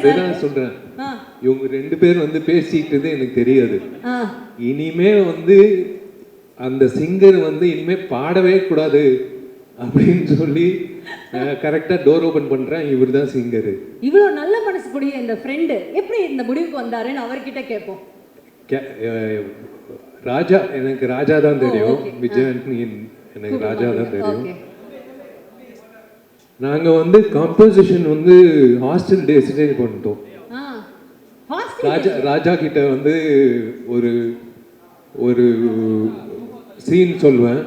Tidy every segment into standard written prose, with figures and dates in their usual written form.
அதுதான் சொல்றேன். இவங்க 2 பேர் வந்து பேசிக்கிட்டது எனக்கு தெரியாது. இனிமே வந்து அந்த சிங்கர் வந்து இனிமே பாடவே கூடாது அப்படின்னு சொல்லி கரெக்டா டோர் ஓபன் பண்றேன். இவர் தான் சிங்கர். இவ்வளவு நல்ல மனசு கூடிய இந்த ஃப்ரெண்டு எப்படி இந்த முடிவுக்கு வந்தாருன்னு அவர்கிட்ட கேட்போம். ராஜா, எனக்கு ராஜா தான் தெரியும். விஜய் எனக்கு ராஜா தான் தெரியும். நாங்க வந்து காம்போசிஷன் வந்து ஹாஸ்டல் டேஸ்லயே பண்ணிட்டோம். ராஜா கிட்ட வந்து ஒரு ஒரு சீன் சொல்வேன்.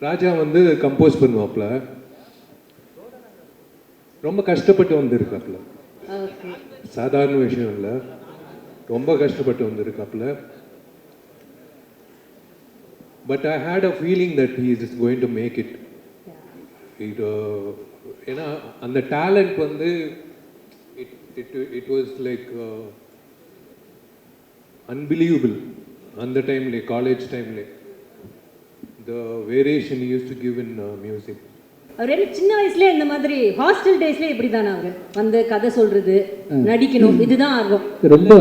ராஜா வந்து கம்போஸ் பண்ணுவாப்ல. ரொம்ப கஷ்டப்பட்டு வந்திருக்காப்ல. சாதாரண விஷயம் இல்லை, ரொம்ப கஷ்டப்பட்டு வந்திருக்காப்ல. But I had a feeling that he is going to make it. இது ஏன்னா அந்த டேலண்ட் வந்து இட் வாஸ் லைக் அன்பிலீவபிள். அந்த டைம்லேயே, காலேஜ் டைம்லேயே, the variation he used to give in music. அவர் சின்ன வயசுல இந்த மாதிரி ஹாஸ்டல் டேஸ்ல இப்படி தானே அவர் வந்து கதை சொல்றது, நடிக்கணும், இதுதான் ஆர்வம். ரொம்ப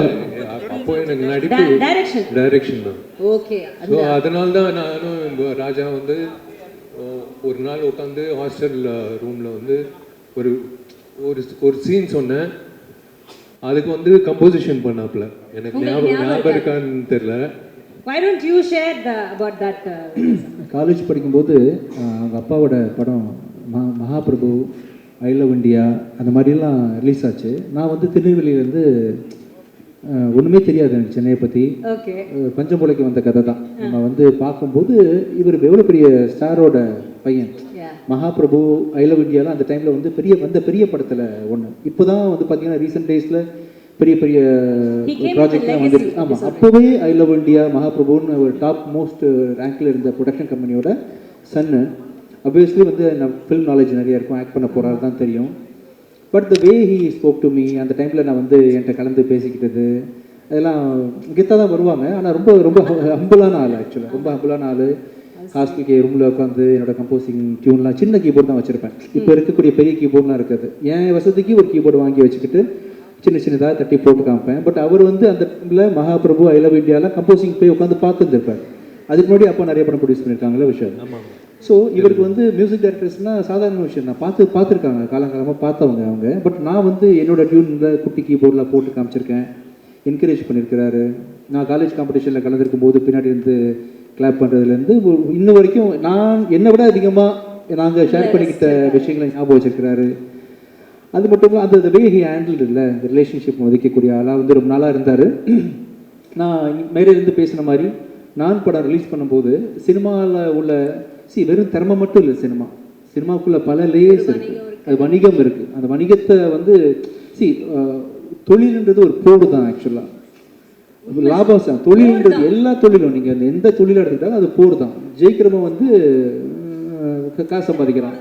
அப்போ எனக்கு நடிப்பு டைரக்ஷன் தான். ஓகே. ஸோ அதனால தான் நானும் ராஜா வந்து ஒரு நாள் உட்காந்து ஹாஸ்டல் ரூம்ல வந்து ஒரு ஒரு சீன் சொன்னேன். அதுக்கு வந்து கம்போசிஷன் பண்ணாப்ல. எனக்கு ஞாபகம் இருக்கான்னு தெரியல. Why don't you share about that? College படிக்கும்போது அவங்க அப்பாவோட படம் மகாபிரபு, ஐ லவ் இண்டியா அந்த மாதிரிலாம் ரிலீஸ் ஆச்சு. நான் வந்து திருநெல்வேலியிலேருந்து ஒன்றுமே தெரியாது எனக்கு சென்னையை பற்றி. பஞ்சமூலைக்கு வந்த கதை தான். நம்ம வந்து பார்க்கும்போது இவர் எவ்வளோ பெரிய ஸ்டாரோட பையன். மகாபிரபு, ஐ லவ் இண்டியாலாம் அந்த டைமில் வந்து பெரிய படத்தில் ஒன்று. இப்போ தான் வந்து பார்த்தீங்கன்னா ரீசெண்ட் டேஸில் பெரிய பெரிய ப்ராஜெக்ட்லாம் வந்து. ஆமாம், அப்போவே ஐ லவ் இண்டியா, மகாபிரபுன்னு ஒரு டாப் மோஸ்ட் ரேங்கில் இருந்த ப்ரொடக்ஷன் கம்பெனியோட சன்னு. அப்வியஸ்லி வந்து நான் ஃபில்ம் நாலேஜ் நிறையா இருக்கும், ஆக்ட் பண்ண போகிறாரு தான் தெரியும். But the way he spoke to me, அந்த டைமில் நான் வந்து என்கிட்ட கலந்து பேசிக்கிட்டது அதெல்லாம் கெத்தாக தான் வருவாங்க. ஆனால் ரொம்ப ரொம்ப ஹம்பிளான ஆள். ஆக்சுவலாக ரொம்ப ஹம்பிளான ஆள். ஹாஸ்பிட்டல் ரூமில் உட்காந்து என்னோட கம்போசிங் டியூன்லாம் சின்ன கீபோர்டு தான் வச்சுருப்பேன். இப்போ இருக்கக்கூடிய பெரிய கீபோர்ட்லாம் இருக்காது. என் வசதிக்கு ஒரு கீபோர்டு வாங்கி வச்சுக்கிட்டு சின்னதாக தட்டி போட்டு காமிப்பேன். பட் அவர் வந்து அந்த டைமில் மகாபிரபு, ஐ லவ் இண்டியாலாம் கம்போசிங் போய் உட்காந்து பார்த்துருந்துருப்பார். அதுக்கு முன்னாடி அப்போ நிறைய படம் ப்ரொடியூஸ் பண்ணியிருக்காங்களே விஷயம். ஸோ இவருக்கு வந்து மியூசிக் டைரக்டர்ஸ்னால் சாதாரண விஷயம் தான். பார்த்துருக்காங்க, காலங்காலமாக பார்த்தவங்க அவங்க. பட் நான் வந்து என்னோட டியூனில் குட்டி கீபோர்டில் போட்டு காமிச்சிருக்கேன், என்கரேஜ் பண்ணியிருக்கிறாரு. நான் காலேஜ் காம்படிஷனில் கலந்துருக்கும் போது பின்னாடி இருந்து கிளாப் பண்ணுறதுலேருந்து இன்னும் வரைக்கும் நான் என்னை விட அதிகமாக நாங்கள் ஷேர் பண்ணிக்கிட்ட விஷயங்களை ஞாபகம் வச்சுருக்கிறாரு. அது மட்டும் இல்லை, அந்த வே ஹி ஹேண்டில் இல்லை இந்த ரிலேஷன்ஷிப் மதிக்கக்கூடிய ஆளாக வந்து ரொம்ப நாளாக இருந்தார். நான் மேலேருந்து பேசின மாதிரி நான் படம் ரிலீஸ் பண்ணும்போது சினிமாவில் உள்ள வெறும் திறமை மட்டும் இல்லை, சினிமாவுக்குள்ள பல லேயர்ஸ் இருக்குது. அது வணிகம் இருக்குது. அந்த வணிகத்தை வந்து தொழில்ன்றது ஒரு போடு தான். ஆக்சுவலாக லாபம் தொழில்ன்றது எல்லா தொழிலும் நீங்கள் எந்த தொழிலும் எடுத்துக்கிட்டாலும் அது போடு தான். ஜெயிக்கிறவன் வந்து காசு சம்பாதிக்கிறான்,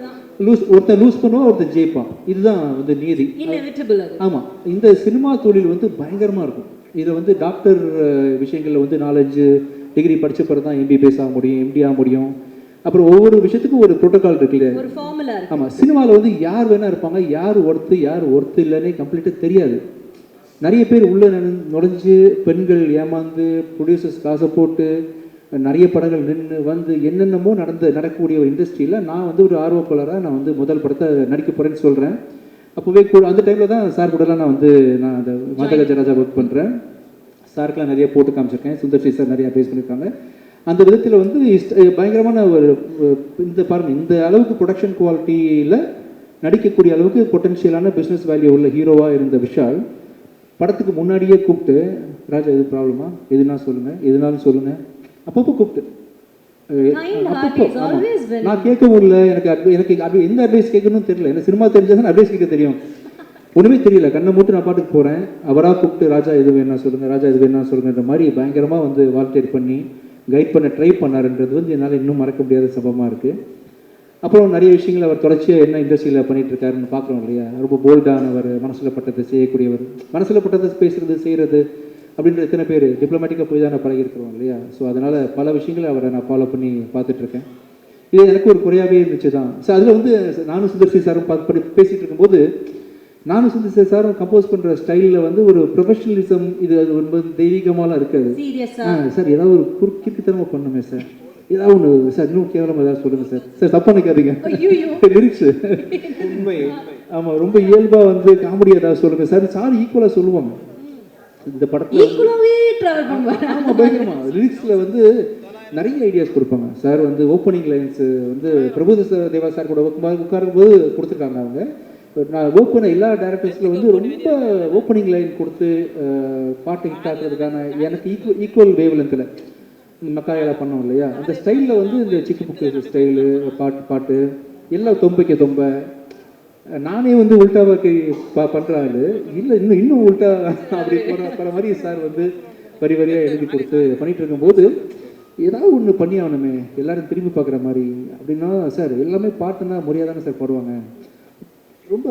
ஒருத்தன் லூஸ் பண்ணுவான், ஒருத்தன் ஜெயிப்பான். இதுதான் வந்து நீதி. ஆமாம், இந்த சினிமா தொழில் வந்து பயங்கரமாக இருக்கும். இதை வந்து டாக்டர் விஷயங்களில் வந்து 4-5 டிகிரி படித்த பிறகு தான் MBBS ஆக முடியும், MD ஆக முடியும். அப்புறம் ஒவ்வொரு விஷயத்துக்கும் ஒரு ப்ரோட்டோகால் இருக்கு இல்லையா? ஆமாம், சினிமாவில் வந்து யார் வேணா இருப்பாங்க, யார் ஒர்த்து இல்லைன்னே கம்ப்ளீட்டாக தெரியாது. நிறைய பேர் உள்ளே நுழைஞ்சு பெண்கள் ஏமாந்து ப்ரொடியூசர்ஸ் காசை போட்டு நிறைய படங்கள் நின்று வந்து என்னென்னமோ நடக்கக்கூடிய ஒரு இண்டஸ்ட்ரியில் நான் வந்து ஒரு ஆர்வப்பாளராக நான் வந்து முதல் படத்தை நடிக்க போகிறேன்னு சொல்கிறேன். அப்போவே அந்த டைமில் தான் சார் கூடலாம் நான் அந்த மதகஜராஜா ஒர்க் பண்ணுறேன். சாருக்கெலாம் நிறைய போட்டு காமிச்சிருக்கேன். சுந்தர்சி சார் நிறையா பேஸ் பண்ணியிருக்காங்க. அந்த விதத்தில் வந்து பயங்கரமான ஒரு இந்த பாருங்கள், இந்த அளவுக்கு ப்ரொடக்ஷன் குவாலிட்டியில் நடிக்கக்கூடிய அளவுக்கு பொட்டன்ஷியலான பிஸ்னஸ் வேல்யூ உள்ள ஹீரோவாக இருந்த விஷால் படத்துக்கு முன்னாடியே கூப்பிட்டு, ராஜா எது ப்ராப்ளமா, எதுனாலும் சொல்லுங்கள் அப்பப்போ கூப்பிட்டு நான் கேட்க முடியல. எனக்கு எந்த அட்வைஸ் கேட்கணும்னு தெரியல. எனக்கு சினிமா தெரிஞ்சதான் அட்வைஸ் கேட்க தெரியும். ஒன்றுமே தெரியல, கண்ணை மூட்டு நான் பாட்டுக்கு போகிறேன். அவராக கூப்பிட்டு ராஜா எது வேணா சொல்லுங்கள், ராஜா எது வேணா சொல்லுங்கன்ற மாதிரி பயங்கரமாக வந்து வாலண்டியர் பண்ணி கைட் பண்ண ட்ரை பண்ணாருன்றது வந்து என்னால் இன்னும் மறக்க முடியாத சம்பவமாக இருக்குது. அப்புறம் நிறைய விஷயங்கள் அவர் தொடர்ச்சியாக என்ன இண்டஸ்ட்ரியில் பண்ணிகிட்டு இருக்காருன்னு பார்க்குறோம் இல்லையா? ரொம்ப போல்டானவர், மனசில் பட்டதை செய்யக்கூடியவர், மனசில் பட்டதை பேசுகிறது செய்கிறது அப்படின்ற எத்தனை பேர் டிப்ளமேட்டிக்காக போய் தான் நான் பழகிருக்கிறோம் இல்லையா? ஸோ அதனால் பல விஷயங்களை அவரை நான் ஃபாலோ பண்ணி பார்த்துட்ருக்கேன். இது எனக்கு ஒரு குறையாகவே இருந்துச்சு தான். ஸோ அதில் வந்து நானும் சுந்தர்சி சாரும் பேசிகிட்டு இருக்கும்போது நானும் சிந்து சாரும் கம்போஸ் பண்ணுற ஸ்டைலில் வந்து ஒரு ப்ரொஃபஷனலிசம் இது அது ரொம்ப தெய்வீகமாலாம் இருக்காது. சீரியஸா சார் ஏதாவது ஒரு குறுக்கித்தனமாக பண்ணுமே சார், ஏதாவது ஒன்று சார், இன்னும் கேவலமாக ஏதாவது சொல்லுங்கள் சார். சார் தப்பாக நினைக்காதீங்க, லிரிக்ஸ் உண்மை ஆமாம் ரொம்ப இயல்பாக வந்து காமெடி ஏதாவது சொல்லுங்கள் சார். சார் ஈக்குவலாக சொல்லுவாங்க இந்த படத்தில். ஈக்குவலாவே டிராவல் பண்ணுவாங்க. ஆமாம் பயங்கரமாக லிரிக்ஸில் வந்து நிறைய ஐடியாஸ் கொடுப்பாங்க சார். வந்து ஓப்பனிங் லைன்ஸு வந்து பிரபுதேவா சார் கூட உட்காரும்போது கொடுத்துருக்காங்க அவங்க. நான் ஒர்க் பண்ண எல்லா டேரக்டர்ஸில் வந்து ரொம்ப ஓப்பனிங் லைன் கொடுத்து பாட்டு ஹிட் ஆக்குறதுக்கான எனக்கு ஈக்குவல் வேவ் லென்த்தில் மக்காயெல்லாம் பண்ணோம் இல்லையா, அந்த ஸ்டைலில் வந்து இந்த சிக்கு புக்கு ஸ்டைலு பாட்டு எல்லாம் தொம்பைக்க தொம்ப நானே வந்து உல்ட்டாவாக்கு பண்ணுறாரு இல்லை இன்னும் உல்ட்டா அப்படி போகிற மாதிரி சார் வந்து வரி வரியாக எழுதி கொடுத்து பண்ணிகிட்டு இருக்கும்போது ஏதாவது ஒன்று பண்ணி ஆகணுமே எல்லாரும் திரும்பி பார்க்குற மாதிரி அப்படின்னா சார் எல்லாமே பாட்டுன்னா முறையாக தானே சார் பாடுவாங்க. ரொம்ப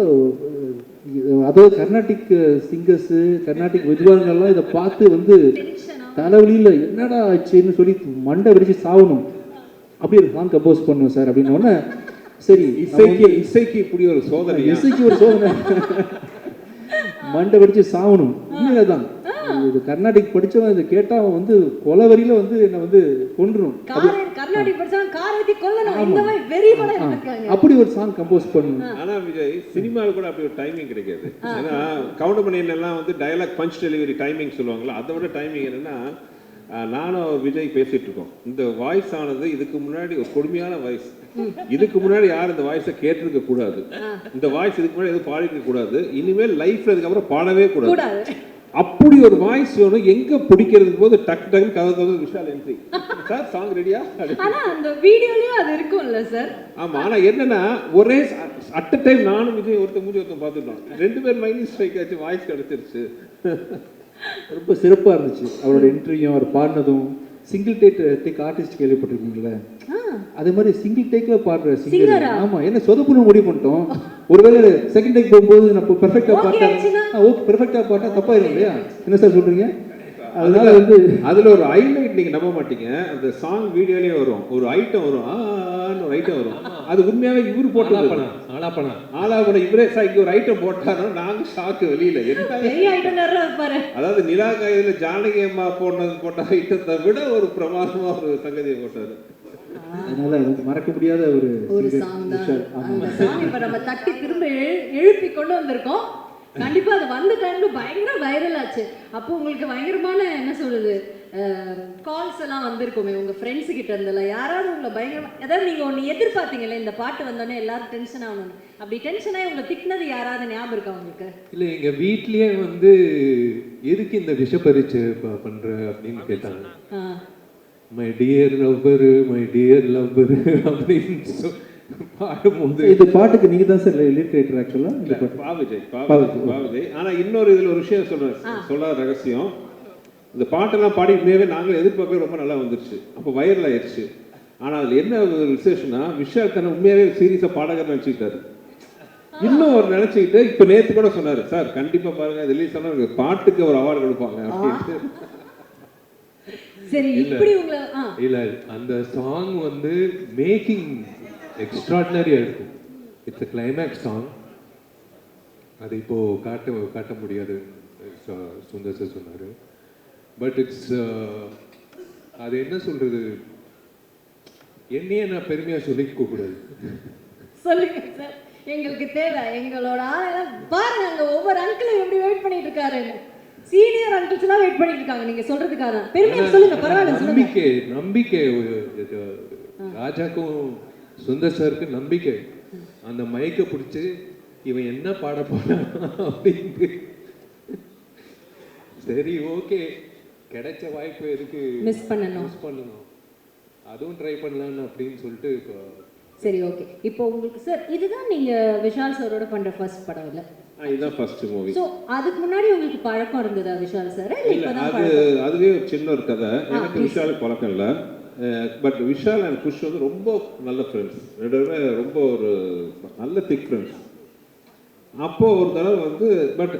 அதாவது கர்நாடிக் சிங்கர்ஸு கர்நாடிக் வித்வான்கள்லாம் இதை பார்த்து வந்து தலைவலியில் என்னடா ஆச்சுன்னு சொல்லி மண்டை வெடிச்சு சாகணும். அப்படி ஒரு சாங் கம்போஸ் பண்ணுவோம் சார் அப்படின்னோடனே சரி இசைக்கு இப்படி ஒரு சோதனை, இசைக்கு ஒரு சோதனை, மண்டை வெடிச்சு சாகணும். உண்மையில தான் இது கர்நாடிக் படிச்சவன் இதை கேட்டா அவன் வந்து கொலை வரியில வந்து என்ன வந்து கொன்றும். அப்படி ஒரு சாங் கம்போஸ் பண்ணணும். ஆனா விஜய் சினிமாவில் கூட அப்படி ஒரு டைமிங் கிடைக்காது. ஏன்னா கவுண்டமணி எல்லாம் வந்து டயலாக் பஞ்ச் டெலிவரி டைமிங் சொல்லுவாங்களா, அதை விட டைமிங் என்னன்னா நானும் விஜய் பேசிட்டு இருக்கோம். இந்த வாய்ஸ் ஆனது இதுக்கு முன்னாடி ஒரு கொடுமையான வாய்ஸ், இதுக்கு முன்னாடி யாரும் இந்த வாய்ஸை கேட்டிருக்க கூடாது, இந்த வாய்ஸ் இதுக்கு முன்னாடி எதுவும் பாடிருக்க கூடாது, இனிமேல் லைஃப்ல இதுக்கப்புறம் பாடவே கூடாது. அப்படி ஒரு வாய்ஸ் வேணும். எங்க பிடிக்கிறதுக்கு போது டக் டக் கதை விஷால் என்ட்ரி சார் சாங் ரெடியா, ஆனா அந்த வீடியோலயே அது இருக்கும்ல சார். ஆமா, ஆனா என்னன்னா ஒரே அட் அ டைம் நானும் விஜய் ஒருத்தர் மூஞ்சி ஒருத்தர் பார்த்துட்டோம், ரெண்டு பேர் மைனஸ் ஸ்ட்ரைக் ஆச்சு, வாய்ஸ் கிடைச்சிருச்சு. ரொம்ப சிறப்பாக இருந்துச்சு அவரோட என்ட்ரியும் அவர் பாடினதும். சிங்கிள் டேக் ஆர்டிஸ்ட் கேள்விப்பட்டிருக்கீங்களே, அதே மாதிரி சிங்கிள் டேக்ல பாடுற சிங்கர். ஆமா, என்ன சொதப்புன்னு முடிவு பண்ணிட்டோம். ஒருவேளை செகண்ட் டேக் போகும்போது நம்ம பெர்ஃபெக்டா பாட்டா தப்பாயிரும் இல்லையா, என்ன சார் சொல்றீங்க? அதனால வந்து அதுல ஒரு ஹைலைட் நீங்க நம்ப மாட்டீங்க, அந்த சாங் வீடியோலயே வரும் ஒரு ஐட்டம் வரும், ஒரு ஐட்டம் வரும், அது உண்மையாவே இவரு போட்டு ஆலாப்பணம் இவரே சாய்க்கு ஒரு ஐட்டம் போட்டாரோ நாங்க ஷாக்கு வெளியில. அதாவது நிலா காயில ஜானகி அம்மா போட்ட ஐட்டத்தை விட ஒரு பிரமாதமா ஒரு சங்கதியை போட்டாரு. அதனால மறக்க முடியாத ஒரு சாங் தான் அந்த சாங். இப்ப நம்ம தட்டி திரும்ப எழுப்பி கொண்டு வந்திருக்கோம். கண்டிப்பா அது வந்த டைம்ல பயங்கர வைரல் ஆச்சு. அப்போ உங்களுக்கு பயங்கரமான என்ன சொல்றது கால்ஸ் எல்லாம் வந்திருக்குமே உங்க ஃப்ரெண்ட்ஸ் கிட்ட இருந்தல, யாராவது உங்களை பயங்கரமா அதாவது நீங்க ஒன்று எதிர்பார்த்தீங்களே இந்த பாட்டு வந்தோடனே எல்லாரும் டென்ஷன் ஆகணும், அப்படி டென்ஷனாக உங்களை திட்டினது யாராவது ஞாபகம் இருக்கா உங்களுக்கு? இல்லை, எங்க வீட்லயே வந்து எதுக்கு இந்த விஷ பரீட்சை பண்ற அப்படின்னு கேட்டாங்க. மை டியர் லவ்வர் அப்படின்னு பாடும்போது இந்த பாட்டுக்கு நீங்க தான் சார் லிரிக் ரைட்டர் ஆக்சுவலா. பாவிஜய். ஆனா இன்னொரு இதுல ஒரு விஷயம் சொல்லாத ரகசியம், இந்த பாட்டெல்லாம் பாடி உண்மையாவே நாங்களும் எதிர்பார்க்கவே ரொம்ப நல்லா வந்துருச்சு, அப்போ வைரல் ஆயிடுச்சு. ஆனா அதுல என்ன ஒரு விசேஷம்னா விஷால் தன்னை உண்மையாவே சீரியஸா பாடகர் நினைச்சுக்கிட்டாரு. இன்னும் அவர் நினைச்சுக்கிட்டு இப்ப நேத்து கூட சொன்னாரு, சார் கண்டிப்பா பாருங்க ரிலீஸ் ஆனா பாட்டுக்கு ஒரு அவார்டு கொடுப்பாங்க அப்படின்னு. சரி, இப்படி உங்களை இல்ல அந்த சாங் வந்து மேக்கிங் எக்ஸ்ட்ராடினரியா இருக்கும். It's a climax song. அது இப்போ காட்ட முடியாது சுந்தர் சார் சொன்னாரு. பட் இட்ஸ் அது என்ன சொல்றது, என்னையே நான் பெருமையா சொல்லிக்க கூடாது. சொல்லுங்க சார், எங்களுக்கு தேவை எங்களோட பாருங்க அங்க ஒவ்வொரு அங்கிளும் எப்படி வெயிட் பண்ணிட்டு இருக்காரு. சீனியர் அங்கிள்ஸ் எல்லாம் வெயிட் பண்ணிட்டு இருக்காங்க நீங்க சொல்றதுக்காக தான். பெருமையா சொல்லுங்க, பரவாயில்ல. நம்பிக்கை ராஜாக்கும் சுந்தர் சாருக்கு நம்பிக்கை. அந்த மைக்கை பிடிச்சி இவன் என்ன பாட போறான் அப்படின்னு. சரி ஓகே, கிடைச்ச வாய்ப்பு எதுக்கு மிஸ் பண்ணணும், அதுவும் ட்ரை பண்ணலான்னு அப்படின்னு சொல்லிட்டு. சரி ஓகே, இப்போ உங்களுக்கு சார் இதுதான் நீங்க விஷால் சாரோட பண்ற ஃபர்ஸ்ட் படம் இல்ல? இதுதான் ஃபர்ஸ்ட் மூவி. சோ அதுக்கு முன்னாடி உங்களுக்கு பழக்கம் இருந்ததா விஷால் சார்? அதுவே ஒரு சின்ன ஒரு கதை. எனக்கு விஷாலுக்கு பழக்கம் இல்லை, பட் விஷால் அண்ட் குஷ் வந்து ரொம்ப நல்ல ஃப்ரெண்ட்ஸ், ரெண்டு பேருமே ரொம்ப ஒரு நல்ல திக் ஃப்ரெண்ட்ஸ். அப்போது ஒரு தடவை வந்து பட்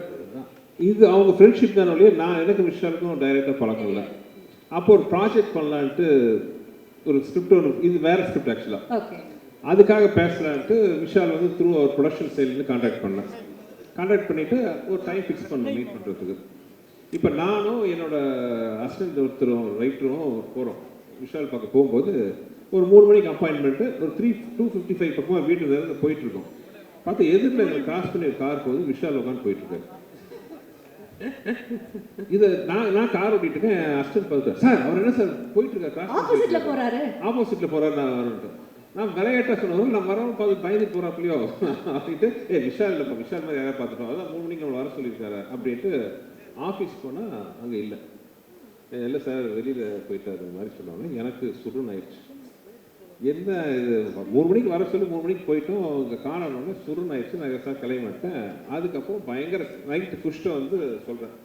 இது அவங்க ஃப்ரெண்ட்ஷிப் தானே ஒழிய எனக்கு விஷாலுக்கும் டைரெக்டாக பழக்கம் இல்லை. அப்போ ஒரு ப்ராஜெக்ட் பண்ணலான்ட்டு ஒரு ஸ்கிரிப்ட் ஒன்று, இது வேறு ஸ்கிரிப்ட் ஆக்சுவலாக, அதுக்காக பேசலான்ட்டு விஷால் வந்து த்ரூ அவர் ப்ரொடக்ஷன் சைட்லேருந்து கான்டாக்ட் பண்ணேன். கான்டாக்ட் பண்ணிவிட்டு ஒரு டைம் ஃபிக்ஸ் பண்ணோம் மீட் பண்ணுறதுக்கு. இப்போ நானும் என்னோட அசிஸ்டன்ட் ஒருத்தரும் ரைட்டரும் போகிறோம் விஷால் பார்க்க போகும்போது ஒரு 3 மணிக்கு அப்பாயின்மெண்ட்டு ஒரு 2:55 பக்கமாக வீட்டுல போயிட்டுருக்கோம். பார்த்து எதிரில் எங்களை கிராஸ் பண்ணி கார் போகுது, விஷால் உட்காந்து போயிட்டுருக்காரு. இதை நான் கார் ஓட்டிட்டு இருக்கேன், அசிஸ்டன்ட் பார்த்துட்டேன், சார் அவர் என்ன சார் போயிட்டுருக்காரு, ஆப்போசிட்ல போறாரு நான் வரேன்ட்டு. நான் விளையாட்டா சொன்னவங்க நான் வரவங்க பார்த்து பயந்துட்டு போறாப்லையோ அப்படின்ட்டு விஷால் இல்லைப்பா, விஷால் மாதிரி யாராவது பார்த்துட்டோம், அதான் 3 மணிக்கு நம்மளை வர சொல்லியிருக்காரு அப்படின்ட்டு ஆஃபீஸ் போனால் அங்கே இல்லை சார் வெளியில் போயிட்டாரு மாதிரி சொன்னாங்க. எனக்கு சுருன்னு ஆயிடுச்சு. என்ன இது 3 மணிக்கு வர சொல்லி 3 மணிக்கு போயிட்டோம், அங்கே காணணும்னா சுருன்னு ஆயிடுச்சு. நான் சார் கிளம்பி மாட்டேன். அதுக்கப்புறம் பயங்கர நைட்டு குஷ்டம் வந்து சொல்கிறேன்,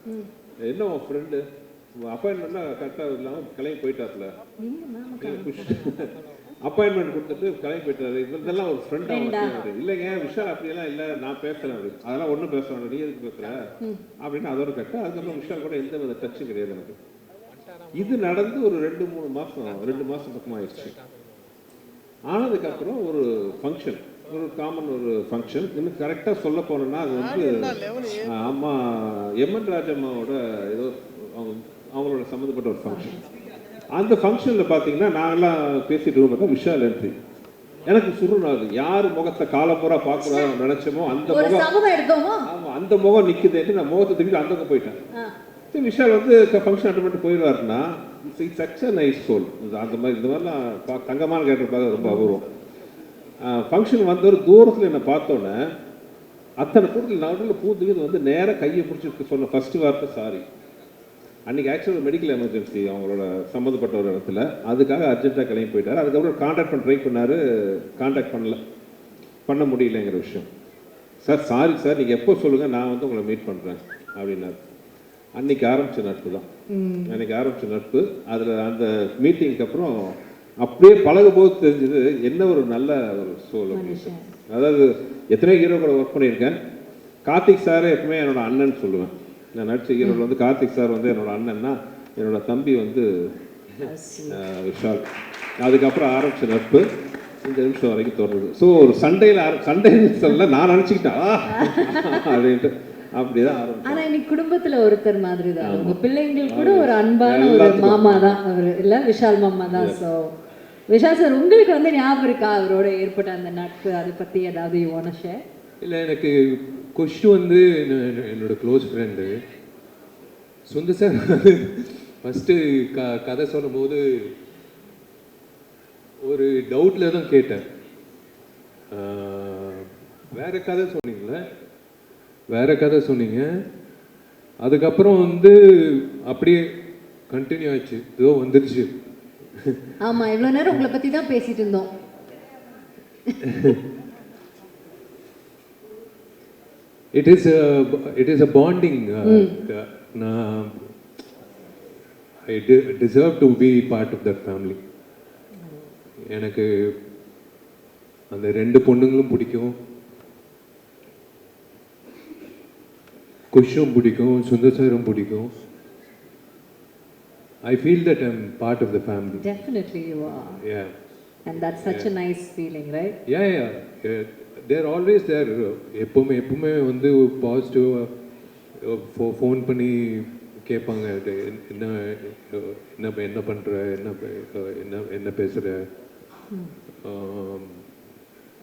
என்ன உன் ஃப்ரெண்டு அப்பாயின்மெண்ட்லாம் கரெக்டாக இல்லாமல் கிளம்பி போயிட்டார்ல, அப்பாயின்மெண்ட் கொடுத்துட்டு கிளம்பி போயிட்டாரு, இதெல்லாம் ஒரு ஃப்ரெண்டாக இல்லைங்க விஷால் அப்படியெல்லாம் இல்லை, நான் பேசுகிறேன் அப்படி, அதெல்லாம் ஒன்றும் பேசுகிறேன், நீ எதுக்கு பேசுகிற அப்படின்னு அதோட கேட்டேன். அதுக்கப்புறம் விஷால் கூட எந்த வித டச்சும் கிடையாது எனக்கு. இது நடந்து ஒரு 2 மாதம் பக்கமாக ஆயிடுச்சு. ஆனதுக்கப்புறம் ஒரு ஃபங்க்ஷன், ஒரு காமன் ஒரு ஃபங்க்ஷன், இன்னும் கரெக்டாக சொல்ல போனோன்னா அது வந்து அம்மா எம்என் ராஜம்மாவோட ஏதோ அவங்களோட சம்மந்தப்பட்ட ஒரு ஃபங்க்ஷன். அந்த ஃபங்க்ஷனில் பார்த்தீங்கன்னா நாங்கள்லாம் பேசிட்டு பார்த்தா விஷால் என்ட்ரி. எனக்கு சுருணாது, யார் முகத்தை காலம்பூரா பார்க்குறோம் நினைச்சோமோ அந்த முகம், ஆமாம் அந்த முகம் நிற்குதுன்ட்டு நான் முகத்தை திருப்பி அந்த பக்கம் போயிட்டேன். சரி விஷால் வந்து ஃபங்க்ஷன் அட்டன் பண்ணிட்டு போயிடுவாருன்னா it's such a nice soul. அந்த மாதிரி இந்த மாதிரிலாம் தங்கமான கேரக்டர் பார்க்க ரொம்ப அபூர்வம். ஃபங்க்ஷன் வந்த ஒரு தூரத்தில் என்னை பார்த்தோன்னே அத்தனை கூட்டத்தில் நடுவில் பூத்துக்கு வந்து நேராக கையை பிடிச்சி சொன்ன ஃபர்ஸ்ட் வார்த்தை சாரி. அன்றைக்கி ஆக்சுவலாக மெடிக்கல் எமர்ஜென்சி அவங்களோட சம்மந்தப்பட்ட ஒரு இடத்துல, அதுக்காக அர்ஜென்ட்டாக கிளம்பி போயிட்டார். அதுக்கப்புறம் கான்டாக்ட் பண்ண ட்ரை பண்ணார், கான்டாக்ட் பண்ண முடியலைங்கிற விஷயம். சார் சாரி சார், நீங்கள் எப்போ சொல்லுங்கள், நான் வந்து உங்களை மீட் பண்ணுறேன் அப்படின்னாரு. அன்றைக்கி ஆரம்பித்த நட்பு தான், அன்றைக்கி ஆரம்பித்த நட்பு. அதில் அந்த மீட்டிங்க்கு அப்புறம் அப்படியே பழகும் போது தெரிஞ்சது என்ன ஒரு நல்ல ஒரு சோல் அப்படின்னு. அதாவது எத்தனையோ ஹீரோ கூட ஒர்க் பண்ணியிருக்கேன். கார்த்திக் சாரை எப்பவுமே என்னோட அண்ணன் சொல்லுவேன். நான் நடிச்ச ஹீரோவில் வந்து கார்த்திக் சார் வந்து என்னோட அண்ணன்னா, என்னோட தம்பி வந்து விஷால். அதுக்கப்புறம் ஆரம்பித்த நட்பு இந்த நிமிஷம் வரைக்கும் தொடருது. ஸோ ஒரு சண்டைன்னு சொல்ல நான் நினச்சிக்கிட்டேன் அப்படின்ட்டு அப்படிதான் ஆரம்பிச்சேன். ஆனா இன்னைக்கு குடும்பத்துல ஒருத்தர் மாதிரி தான், உங்க பிள்ளைங்களுக்கு கூட ஒரு அன்பான ஒரு மாமா தான் அவர், இல்ல விஷால் மாமா தான். ஸோ விஷால் சார் உங்களுக்கு வந்து ஞாபகம் இருக்கா அவரோட ஏற்பட்ட அந்த நட்பு, அதை பத்தி ஏதாவது யூ வாண்ட் டு ஷேர்? இல்லை, எனக்கு குஷ்டு வந்து என்னோட close friend. Sundar sir first கதை சொல்லும்போது ஒரு டவுட்டில் தான் கேட்டேன், வேற கதை சொன்னீங்களே, வேற கதை சொன்னீங்க. அதுக்கப்புறம் வந்து அப்படியே கண்டினியூ ஆச்சு, ஏதோ வந்துருச்சு. ஆமா, இவ்வளவு நேரம் உங்களை பத்தி தான் பேசிட்டு இருந்தோம். It is a bonding. I deserve to be part of that family. எனக்கு அந்த 2 பொண்ணுங்களும் பிடிக்கும், குஷும் பிடிக்கும், சுந்தர் சாரும் பிடிக்கும். I feel that I'm part of the family. Definitely you are. Yeah. And that's such a nice feeling, right? Yeah. They're always there. எப்பவுமே வந்து பாசிட்டிவாக ஃபோன் பண்ணி கேட்பாங்க, என்ன பண்ணுற, என்ன பேசுகிற.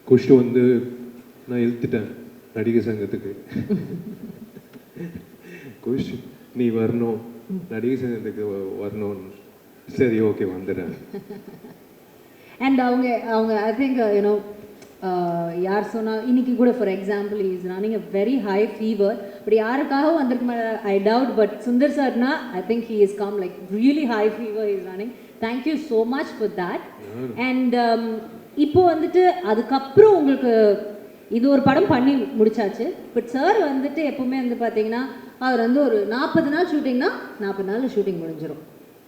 குஷ்டு வந்து நான் இழுத்துட்டேன் நடிகர் சங்கத்துக்கு. குஷ் நீ வரணும், நடிகர் சங்கத்துக்கு வரணும். சரி ஓகே வந்துடுறேன். அண்ட் அவங்க ஐ திங்க் யூனோ யார் சொன்னால் இன்னைக்கு கூட for example is running a very high fever, but யாருக்காகவும் வந்திருக்க ஐ டவுட், பட் சுந்தர் சார்னா I think he is come like really high fever is running. Thank you so much for that. And இப்போ வந்துட்டு அதுக்கப்புறம் உங்களுக்கு இது ஒரு படம் பண்ணி முடிச்சாச்சு, பட் சார் வந்துட்டு எப்பவுமே வந்து பார்த்தீங்கன்னா அவர் வந்து ஒரு 40 நாள் ஷூட்டிங்னா 40 நாள் ஷூட்டிங் முடிஞ்சிடும்.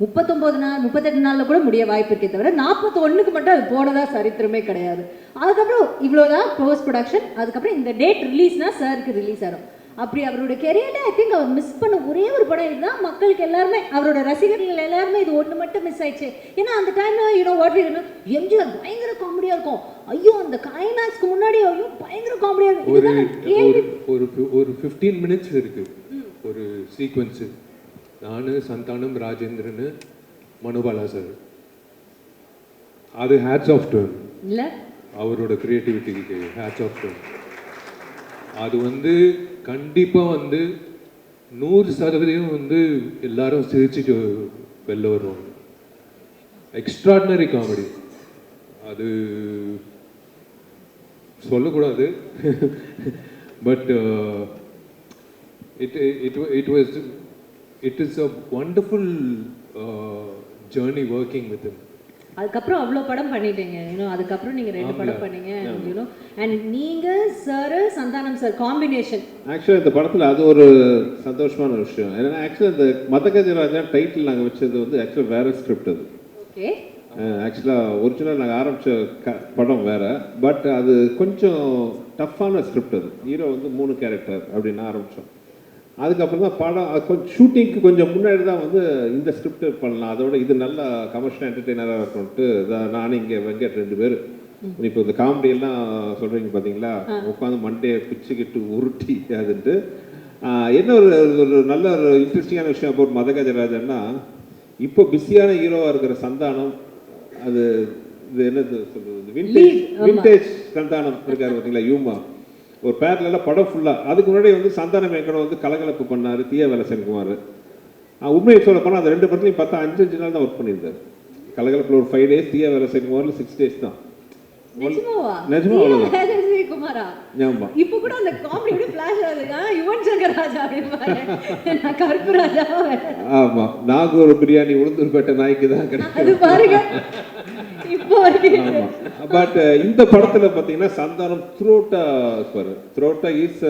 39 நாள் 38 நாளில் கூட முடிய வாய்ப்பு இருக்கே தவிர 41க்கு மட்டும் அது போனதா சரித்திரமே கிடையாது. அதுக்கப்புறம் இவ்வளோதான் போஸ்ட் ப்ரொடக்ஷன், அதுக்கப்புறம் இந்த டேட் ரிலீஸ்னா சாருக்கு ரிலீஸ் ஆகும். அப்படி அவரோட கெரியர்ல ஐ திங்க் அவர் மிஸ் பண்ண ஒரே ஒரு படம் இதுதான். மக்களுக்கு எல்லாருமே அவரோட ரசிகர்கள் எல்லாருமே இது ஒன்று மட்டும் மிஸ் ஆயிடுச்சு. ஏன்னா அந்த டைம்ல வாட் எம்ஜிஆர் பயங்கர காமெடியா இருக்கும். ஐயோ அந்த கிளைமேக்ஸ்க்கு முன்னாடி ஐயோ பயங்கர காமெடியா இருக்கும். ஒரு 15 minutes இருக்கு ஒரு சீக்வன்ஸ். நான் சந்தானம் ராஜேந்திரன் மனோபாலா சார், அது ஹேட்ஸ் ஆஃப் டு இல்ல அவரோட கிரியேட்டிவிட்டிக்கு ஹேட்ஸ் ஆஃப் டு. அது கண்டிப்பா 100% எல்லாரும் சிரிச்சுட்டு வெளில வருவாங்க. Extraordinary comedy. அது சொல்லக்கூடாது but it is a wonderful journey working with him. அதுக்கப்புறம் அவ்வளோ படம் பண்ணிட்டீங்க. அதுக்கப்புறம் நீங்க 2 படம் பண்ணீங்க. அண்ட் நீங்க சார் சந்தானம் சார் காம்பினேஷன் ஆக்சுவலாக இந்த படத்தில் அது ஒரு சந்தோஷமான விஷயம். ஏன்னா ஆக்சுவலாக இந்த மதகஜராஜா டைட்டில் நாங்கள் வச்சது ஆக்சுவலாக வேற ஸ்கிரிப்ட். அது ஓகே. ஆக்சுவலாக ஒரிஜினல் நாங்கள் ஆரம்பித்த படம் வேறு. பட் அது கொஞ்சம் டஃப்பான ஸ்கிரிப்ட். அது ஹீரோ 3 கேரக்டர் அப்படின்னு ஆரம்பித்தோம். அதுக்கப்புறம் தான் படம் ஷூட்டிங்க்கு கொஞ்சம் முன்னாடி தான் இந்த ஸ்கிரிப்ட் பண்ணலாம், அதோட இது நல்லா கமர்ஷியல் என்டர்டெய்னராக இருக்கணும்ட்டு நானும் இங்கே வெங்கட் 2 பேர் இப்போ இந்த காமெடி எல்லாம் சொல்கிறீங்க பார்த்தீங்களா, உட்காந்து மண்டையை பிச்சுக்கிட்டு உருட்டி அதுன்ட்டு. என்ன ஒரு நல்ல ஒரு இன்ட்ரெஸ்டிங்கான விஷயம் அபவுட் மதகஜராஜன்னா, இப்போ பிஸியான ஹீரோவாக இருக்கிற சந்தானம், அது இது என்னது சொல்கிறது, விண்டேஜ் சந்தானம் இருக்காரு பார்த்தீங்களா, யூமா ஒரு பேரலாம் படம் ஃபுல்லாக. அதுக்கு முன்னாடி சந்தானம் வெங்கடம் கலகலப்பு பண்ணார், தீய வேலை சென்குமார். உண்மையை சொல்ல போனால் அந்த 2 படத்துலையும் பார்த்தா 5 நாள் தான் ஒர்க் பண்ணியிருந்தார். கலகலப்பில் ஒரு 5 days, தீய வேலை சென்குமாரில் 6 days தான். நிஜமா குமாரா இப்போ கூட அந்த காமெடி ஃபிளாஷ் ஆகுதுங்க. யுவன் சங்கர் ராஜா நான் கருப்பு ராஜா. ஆமா, நாகூர் பிரியாணி உளுந்தூர்பேட்டை நாய்க்கு தான் கிடைக்கும் பாருங்க இப்போ. பட் இந்த படத்துல பாத்தீங்கன்னா சந்தானம் த்ரோட்டா இஸ்.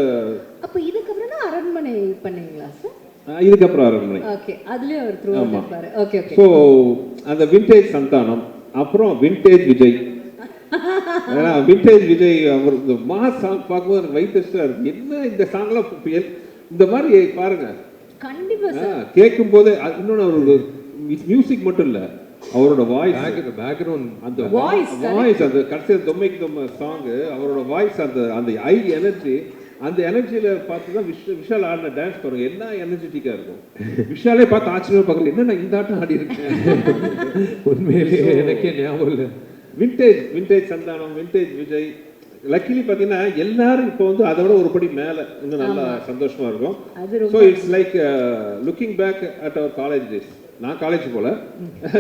அப்ப இதுக்கப்புறம் தான் அரண்மனை பண்ணீங்களா சார்? இதுக்கப்புறம் அரண்மனை. ஓகே, அதுலயே ஒரு த்ரோட்டா பாரு. Okay okay. சோ அந்த விண்டேஜ் சந்தானம், அப்புறம் விண்டேஜ் விஜய். விண்டேஜ் விஜய் அவர் இந்த மாஸ் சாங் பார்க்கும்போது எனக்கு வைத்தஸ்டா இருக்கு. என்ன இந்த சாங்லாம் இந்த மாதிரி பாருங்க கண்டிப்பா சார் கேட்கும் போது. இன்னொன்று அவரோட மியூசிக் மட்டும் இல்ல, அவரோட வாய்ஸ், பேக்ரவுண்ட், அந்த வாய்ஸ், அந்த கடைசியில் தொம்மைக்கு தொம்மை சாங், அவரோட வாய்ஸ், அந்த ஐ எனர்ஜி, அந்த எனர்ஜியில பார்த்து தான் விஷால் ஆடின டான்ஸ் பாருங்க, என்ன எனர்ஜெட்டிக்கா இருக்கும். விஷாலே பார்த்து ஆச்சரியமா பார்க்கல, என்ன இந்த ஆட்டம் ஆடி இருக்கேன். உண்மையிலேயே எனக்கே ஞாபகம் இல்லை. Vintage Santhanam, vintage Vijay. Luckily பார்த்தீங்கன்னா எல்லாரும் இப்போ அதோட ஒரு படி மேலே இன்னும் நல்லா சந்தோஷமா இருக்கும். So it's like looking back at our college days. நான் காலேஜ் போல,